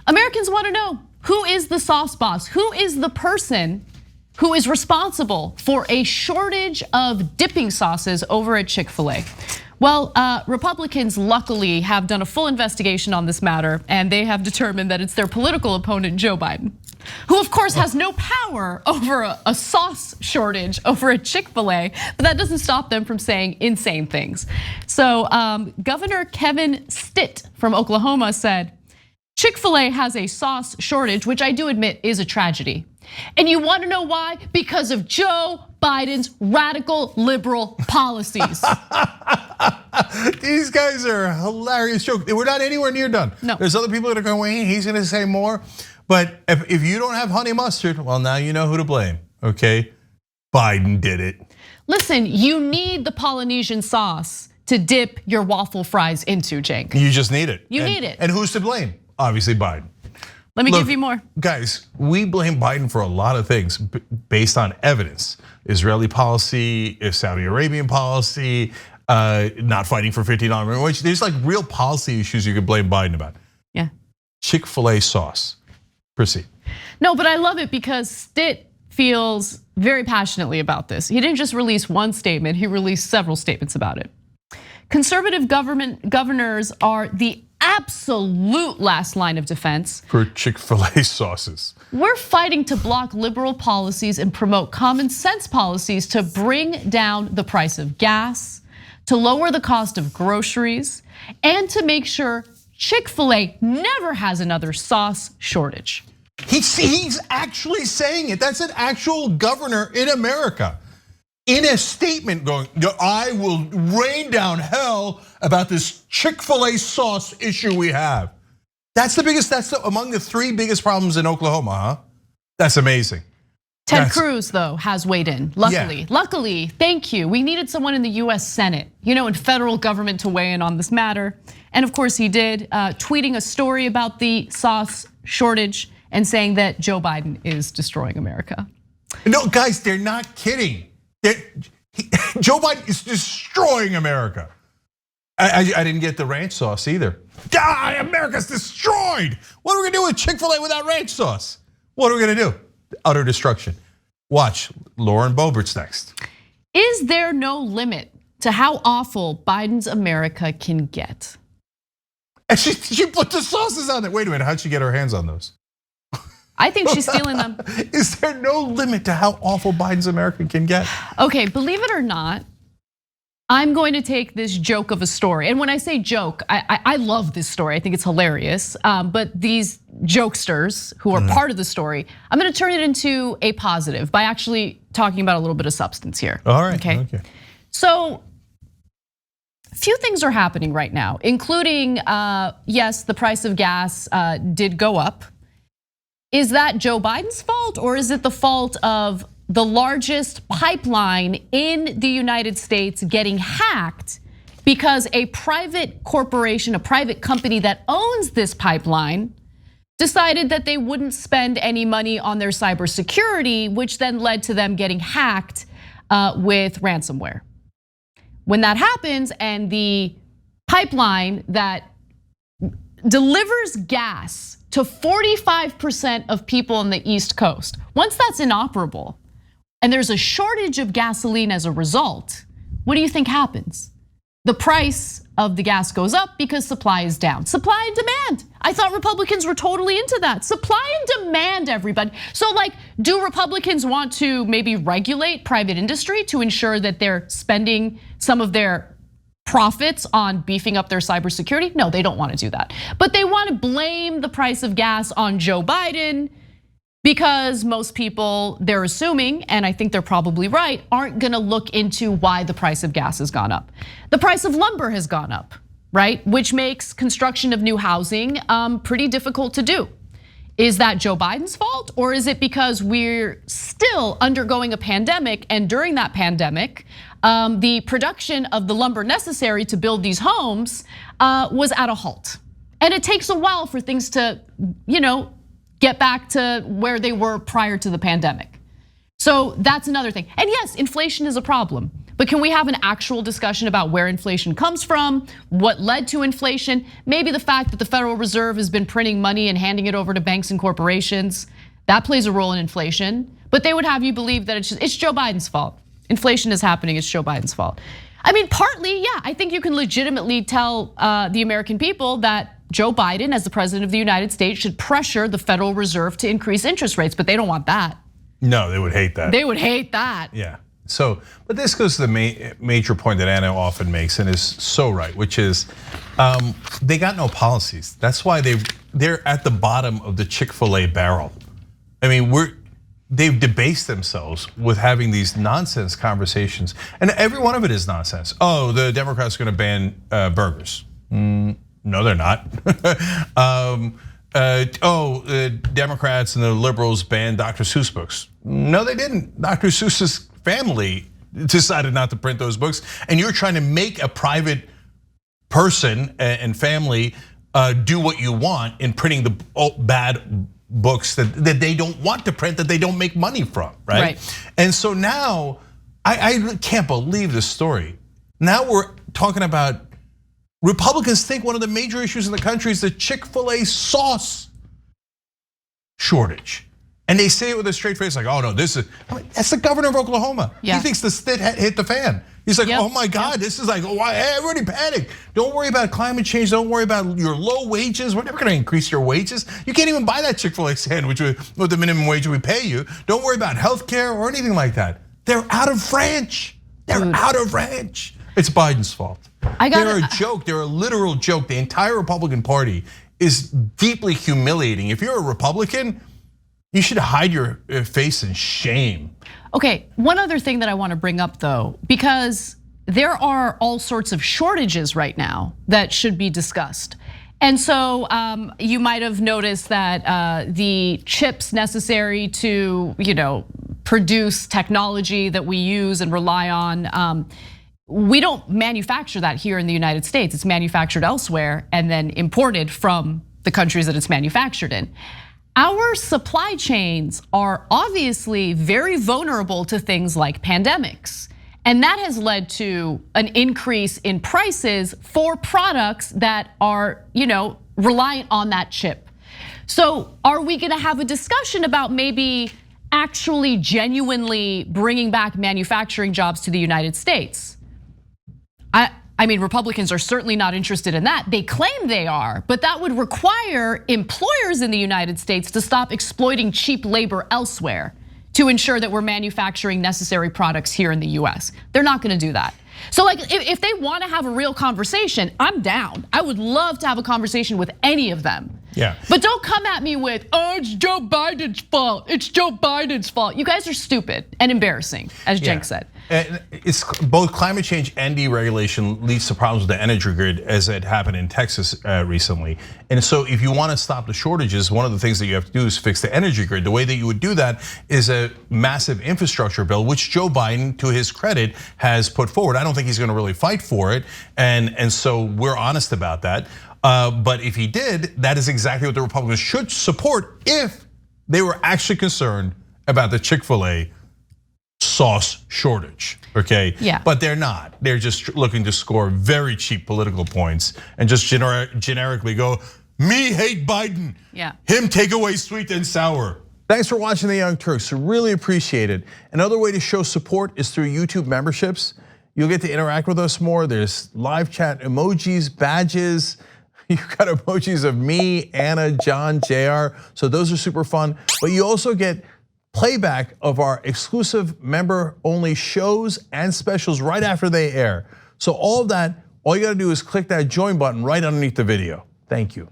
Americans want to know, who is the sauce boss? Who is the person who is responsible for a shortage of dipping sauces over at Chick-fil-A? Well, Republicans luckily have done a full investigation on this matter, and they have determined that it's their political opponent, Joe Biden, who of course has no power over a sauce shortage over at Chick-fil-A, but that doesn't stop them from saying insane things. So Governor Kevin Stitt from Oklahoma said, Chick-fil-A has a sauce shortage, which I do admit is a tragedy. And you want to know why? Because of Joe Biden's radical liberal policies. These guys are a hilarious joke. We're not anywhere near done. No. There's other people that are going, he's gonna say more. But if you don't have honey mustard, well, now you know who to blame, okay? Biden did it. Listen, you need the Polynesian sauce to dip your waffle fries into, Cenk. You just need it. You need it. And who's to blame? Obviously Biden. Let me give you more. Guys, we blame Biden for a lot of things based on evidence. Israeli policy, Saudi Arabian policy, not fighting for $50 minimum wage. There's like real policy issues you could blame Biden about. Yeah. Chick-fil-A sauce. Proceed. No, but I love it because Stitt feels very passionately about this. He didn't just release one statement, he released several statements about it. Conservative governors are the absolute last line of defense for Chick-fil-A sauces. We're fighting to block liberal policies and promote common sense policies to bring down the price of gas, to lower the cost of groceries, and to make sure Chick-fil-A never has another sauce shortage. He's actually saying it. That's an actual governor in America. In a statement going, I will rain down hell about this Chick-fil-A sauce issue we have. That's among the 3 biggest problems in Oklahoma, huh? That's amazing. Ted Cruz, though, has weighed in, luckily. Yeah. Luckily, thank you. We needed someone in the US Senate, in federal government to weigh in on this matter. And of course he did, tweeting a story about the sauce shortage and saying that Joe Biden is destroying America. No, guys, they're not kidding. Joe Biden is destroying America. I didn't get the ranch sauce either. America's destroyed. What are we gonna do with Chick-fil-A without ranch sauce? What are we gonna do? Utter destruction. Watch, Lauren Boebert's next. Is there no limit to how awful Biden's America can get? And she put the sauces on it. Wait a minute, how'd she get her hands on those? I think she's stealing them. Is there no limit to how awful Biden's America can get? Okay, believe it or not, I'm going to take this joke of a story. And when I say joke, I love this story. I think it's hilarious. But these jokesters who are part of the story, I'm gonna turn it into a positive by actually talking about a little bit of substance here. All right, okay. So, a few things are happening right now, including, yes, the price of gas did go up. Is that Joe Biden's fault, or is it the fault of the largest pipeline in the United States getting hacked because a private corporation, a private company that owns this pipeline decided that they wouldn't spend any money on their cybersecurity, which then led to them getting hacked with ransomware. When that happens and the pipeline that delivers gas to 45% of people on the East Coast, once that's inoperable and there's a shortage of gasoline as a result, what do you think happens? The price of the gas goes up because supply is down. Supply and demand. I thought Republicans were totally into that. Supply and demand, everybody. So do Republicans want to maybe regulate private industry to ensure that they're spending some of their profits on beefing up their cybersecurity? No, they don't want to do that. But they want to blame the price of gas on Joe Biden because most people, they're assuming, and I think they're probably right, aren't gonna look into why the price of gas has gone up. The price of lumber has gone up, right? Which makes construction of new housing pretty difficult to do. Is that Joe Biden's fault, or is it because we're still undergoing a pandemic, and during that pandemic, the production of the lumber necessary to build these homes was at a halt? And it takes a while for things to, get back to where they were prior to the pandemic. So that's another thing. And yes, inflation is a problem, But can we have an actual discussion about where inflation comes from, what led to inflation? Maybe the fact that the Federal Reserve has been printing money and handing it over to banks and corporations, that plays a role in inflation. But they would have you believe that it's Joe Biden's fault. Inflation is happening, it's Joe Biden's fault. I mean, partly, yeah, I think you can legitimately tell the American people that Joe Biden, as the president of the United States, should pressure the Federal Reserve to increase interest rates, but they don't want that. No, they would hate that. They would hate that. Yeah. So, but this goes to the major point that Anna often makes and is so right, which is they got no policies. That's why they're at the bottom of the Chick-fil-A barrel. I mean, they've debased themselves with having these nonsense conversations, and every one of it is nonsense. Oh, the Democrats are going to ban burgers. No, they're not. The Democrats and the liberals banned Dr. Seuss books. No, they didn't. Dr. Seuss's family decided not to print those books, and you're trying to make a private person and family do what you want in printing the bad books that they don't want to print, that they don't make money from, right? And so now, I can't believe this story. Now we're talking about Republicans think one of the major issues in the country is the Chick-fil-A sauce shortage. And they say it with a straight face, like, oh no, that's the governor of Oklahoma. Yeah. He thinks the shit hit the fan. He's like, oh my God, this is like, why everybody panic. Don't worry about climate change, don't worry about your low wages. We're never gonna increase your wages. You can't even buy that Chick-fil-A sandwich with the minimum wage we pay you. Don't worry about healthcare or anything like that. They're out of ranch. They're out of ranch. It's Biden's fault. They're a joke, they're a literal joke. The entire Republican Party is deeply humiliating. If you're a Republican, you should hide your face in shame. Okay, one other thing that I want to bring up though, because there are all sorts of shortages right now that should be discussed. And so you might have noticed that the chips necessary to, produce technology that we use and rely on, we don't manufacture that here in the United States. It's manufactured elsewhere and then imported from the countries that it's manufactured in. Our supply chains are obviously very vulnerable to things like pandemics. And that has led to an increase in prices for products that are, reliant on that chip. So are we gonna have a discussion about maybe actually genuinely bringing back manufacturing jobs to the United States? I mean, Republicans are certainly not interested in that. They claim they are, but that would require employers in the United States to stop exploiting cheap labor elsewhere to ensure that we're manufacturing necessary products here in the US. They're not gonna do that. So like, if they wanna have a real conversation, I'm down. I would love to have a conversation with any of them. Yeah. But don't come at me with, it's Joe Biden's fault. It's Joe Biden's fault. You guys are stupid and embarrassing, as Cenk said. And it's both climate change and deregulation leads to problems with the energy grid, as it happened in Texas recently. And so if you want to stop the shortages, one of the things that you have to do is fix the energy grid. The way that you would do that is a massive infrastructure bill, which Joe Biden, to his credit, has put forward. I don't think he's gonna really fight for it. And so we're honest about that. But if he did, that is exactly what the Republicans should support if they were actually concerned about the Chick-fil-A sauce shortage, okay? Yeah. But they're not. They're just looking to score very cheap political points and just generically go, me hate Biden. Yeah. Him take away sweet and sour. Thanks for watching the Young Turks. Really appreciate it. Another way to show support is through YouTube memberships. You'll get to interact with us more. There's live chat emojis, badges. You've got emojis of me, Anna, John, JR. So those are super fun. But you also get playback of our exclusive member-only shows and specials right after they air. So all of that, all you gotta do is click that join button right underneath the video. Thank you.